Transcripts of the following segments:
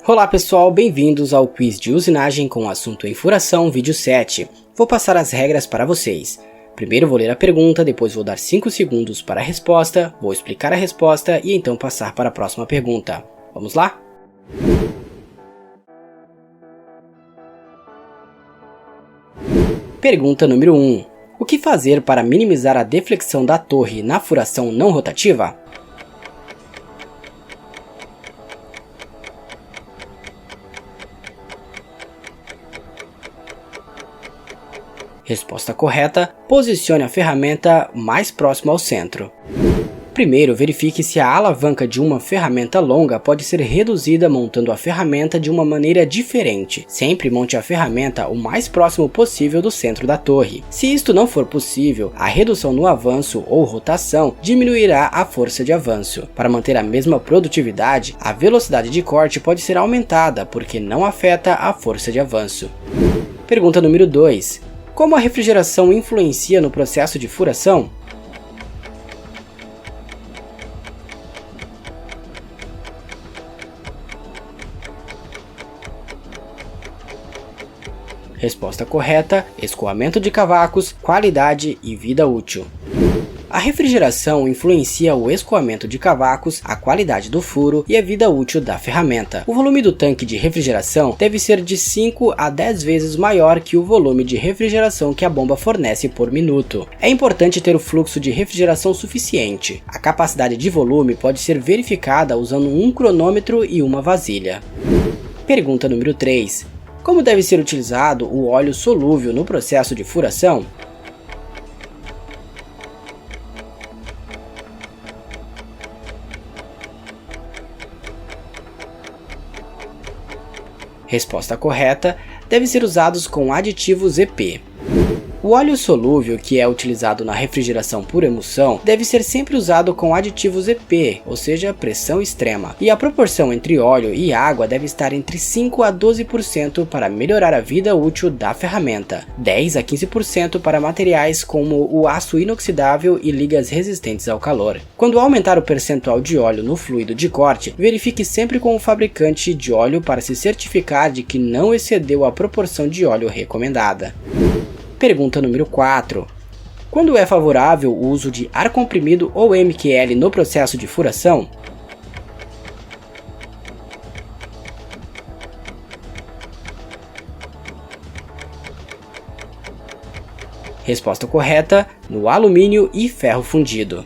Olá pessoal, bem-vindos ao quiz de usinagem com o assunto em furação, vídeo 7. Vou passar as regras para vocês. Primeiro vou ler a pergunta, depois vou dar 5 segundos para a resposta, vou explicar a resposta e então passar para a próxima pergunta. Vamos lá? Pergunta número 1. O que fazer para minimizar a deflexão da torre na furação não rotativa? Resposta correta, posicione a ferramenta mais próxima ao centro. Primeiro, verifique se a alavanca de uma ferramenta longa pode ser reduzida montando a ferramenta de uma maneira diferente. Sempre monte a ferramenta o mais próximo possível do centro da torre. Se isto não for possível, a redução no avanço ou rotação diminuirá a força de avanço. Para manter a mesma produtividade, a velocidade de corte pode ser aumentada porque não afeta a força de avanço. Pergunta número 2. Como a refrigeração influencia no processo de furação? Resposta correta, escoamento de cavacos, qualidade e vida útil. A refrigeração influencia o escoamento de cavacos, a qualidade do furo e a vida útil da ferramenta. O volume do tanque de refrigeração deve ser de 5 a 10 vezes maior que o volume de refrigeração que a bomba fornece por minuto. É importante ter o fluxo de refrigeração suficiente. A capacidade de volume pode ser verificada usando um cronômetro e uma vasilha. Pergunta número 3. Como deve ser utilizado o óleo solúvel no processo de furação? Resposta correta, deve ser usados com aditivos EP. O óleo solúvel, que é utilizado na refrigeração por emulsão, deve ser sempre usado com aditivos EP, ou seja, pressão extrema. E a proporção entre óleo e água deve estar entre 5 a 12% para melhorar a vida útil da ferramenta, 10 a 15% para materiais como o aço inoxidável e ligas resistentes ao calor. Quando aumentar o percentual de óleo no fluido de corte, verifique sempre com o fabricante de óleo para se certificar de que não excedeu a proporção de óleo recomendada. Pergunta número 4. Quando é favorável o uso de ar comprimido ou MQL no processo de furação? Resposta correta, no alumínio e ferro fundido.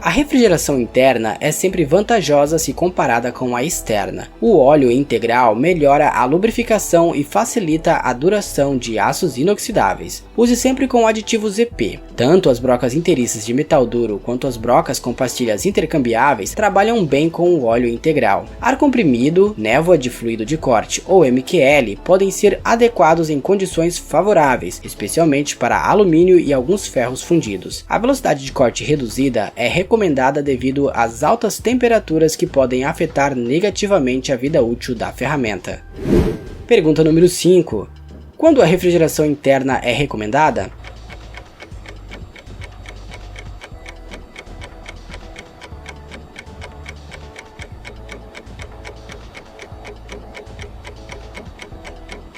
A refrigeração interna é sempre vantajosa se comparada com a externa. O óleo integral melhora a lubrificação e facilita a duração de aços inoxidáveis. Use sempre com aditivos EP. Tanto as brocas inteiriças de metal duro quanto as brocas com pastilhas intercambiáveis trabalham bem com o óleo integral. Ar comprimido, névoa de fluido de corte ou MQL podem ser adequados em condições favoráveis, especialmente para alumínio e alguns ferros fundidos. A velocidade de corte reduzida é recomendada devido às altas temperaturas que podem afetar negativamente a vida útil da ferramenta. Pergunta número 5. Quando a refrigeração interna é recomendada?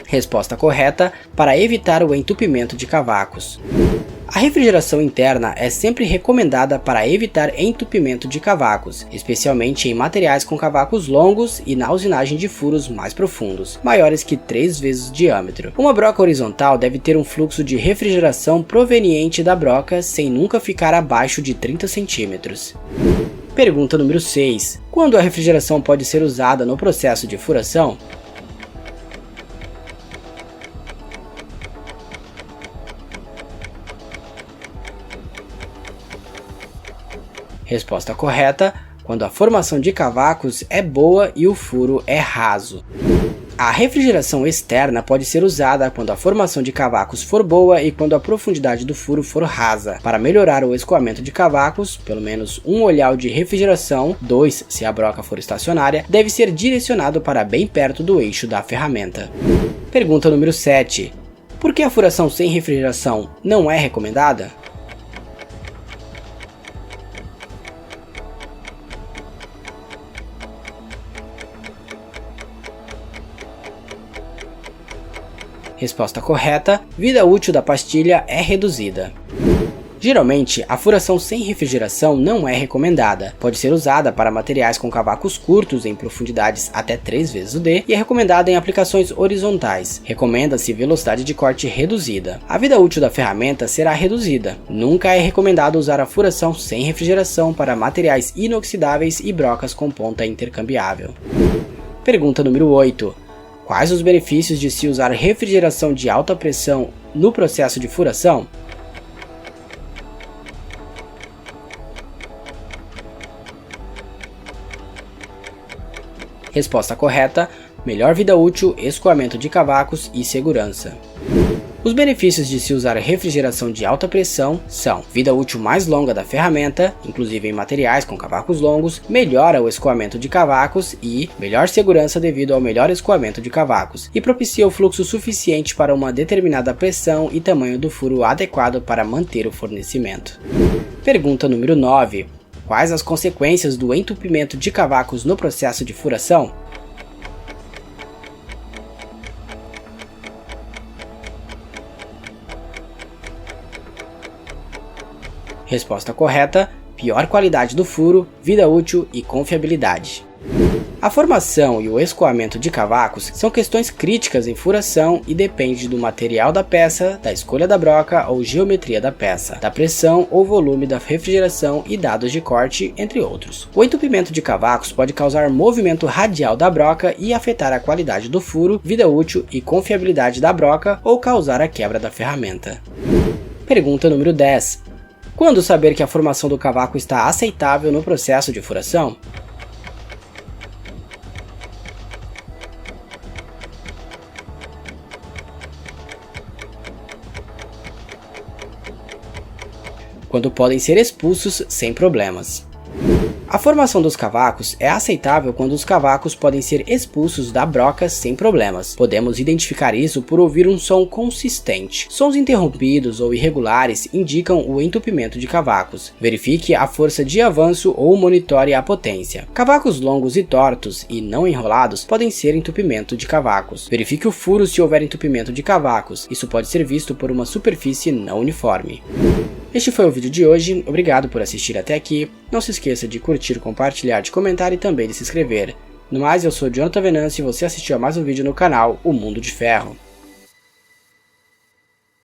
Resposta correta, para evitar o entupimento de cavacos. A refrigeração interna é sempre recomendada para evitar entupimento de cavacos, especialmente em materiais com cavacos longos e na usinagem de furos mais profundos, maiores que 3 vezes o diâmetro. Uma broca horizontal deve ter um fluxo de refrigeração proveniente da broca sem nunca ficar abaixo de 30 centímetros. Pergunta número 6. Quando a refrigeração pode ser usada no processo de furação? Resposta correta, quando a formação de cavacos é boa e o furo é raso. A refrigeração externa pode ser usada quando a formação de cavacos for boa e quando a profundidade do furo for rasa. Para melhorar o escoamento de cavacos, pelo menos um olhar de refrigeração, 2 se a broca for estacionária, deve ser direcionado para bem perto do eixo da ferramenta. Pergunta número 7. Por que a furação sem refrigeração não é recomendada? Resposta correta: vida útil da pastilha é reduzida. Geralmente, a furação sem refrigeração não é recomendada. Pode ser usada para materiais com cavacos curtos em profundidades até 3 vezes o D e é recomendada em aplicações horizontais. Recomenda-se velocidade de corte reduzida. A vida útil da ferramenta será reduzida. Nunca é recomendado usar a furação sem refrigeração para materiais inoxidáveis e brocas com ponta intercambiável. Pergunta número 8. Quais os benefícios de se usar refrigeração de alta pressão no processo de furação? Resposta correta: melhor vida útil, escoamento de cavacos e segurança. Os benefícios de se usar refrigeração de alta pressão são: vida útil mais longa da ferramenta, inclusive em materiais com cavacos longos, melhora o escoamento de cavacos e melhor segurança devido ao melhor escoamento de cavacos, e propicia o fluxo suficiente para uma determinada pressão e tamanho do furo adequado para manter o fornecimento. Pergunta número 9. Quais as consequências do entupimento de cavacos no processo de furação? Resposta correta: pior qualidade do furo, vida útil e confiabilidade. A formação e o escoamento de cavacos são questões críticas em furação e depende do material da peça, da escolha da broca ou geometria da peça, da pressão ou volume da refrigeração e dados de corte, entre outros. O entupimento de cavacos pode causar movimento radial da broca e afetar a qualidade do furo, vida útil e confiabilidade da broca ou causar a quebra da ferramenta. Pergunta número 10. Quando saber que a formação do cavaco está aceitável no processo de furação? Quando podem ser expulsos sem problemas. A formação dos cavacos é aceitável quando os cavacos podem ser expulsos da broca sem problemas. Podemos identificar isso por ouvir um som consistente. Sons interrompidos ou irregulares indicam o entupimento de cavacos. Verifique a força de avanço ou monitore a potência. Cavacos longos e tortos e não enrolados podem ser entupimento de cavacos. Verifique o furo se houver entupimento de cavacos. Isso pode ser visto por uma superfície não uniforme. Este foi o vídeo de hoje, obrigado por assistir até aqui, não se esqueça de curtir, compartilhar, de comentar e também de se inscrever. No mais, eu sou Jonathan Venâncio e você assistiu a mais um vídeo no canal O Mundo de Ferro.